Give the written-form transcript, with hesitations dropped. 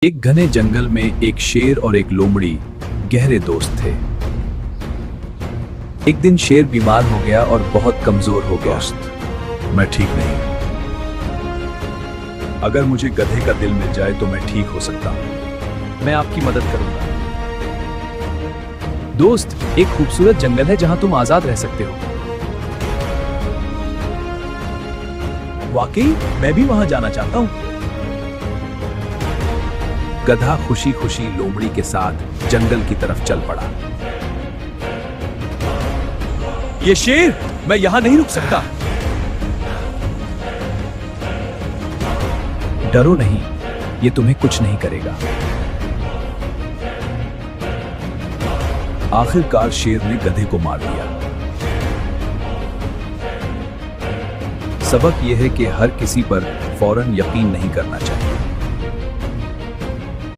एक घने जंगल में एक शेर और एक लोमड़ी गहरे दोस्त थे। एक दिन शेर बीमार हो गया और बहुत कमजोर हो गया। मैं ठीक नहीं। अगर मुझे गधे का दिल मिल जाए तो मैं ठीक हो सकता हूं। मैं आपकी मदद करूंगा। दोस्त, एक खूबसूरत जंगल है जहां तुम आजाद रह सकते हो। वाकई मैं भी वहां जाना चाहता हूं। गधा खुशी खुशी लोमड़ी के साथ जंगल की तरफ चल पड़ा। ये शेर, मैं यहां नहीं रुक सकता। डरो नहीं, ये तुम्हें कुछ नहीं करेगा। आखिरकार शेर ने गधे को मार दिया। सबक यह है कि हर किसी पर फौरन यकीन नहीं करना चाहिए।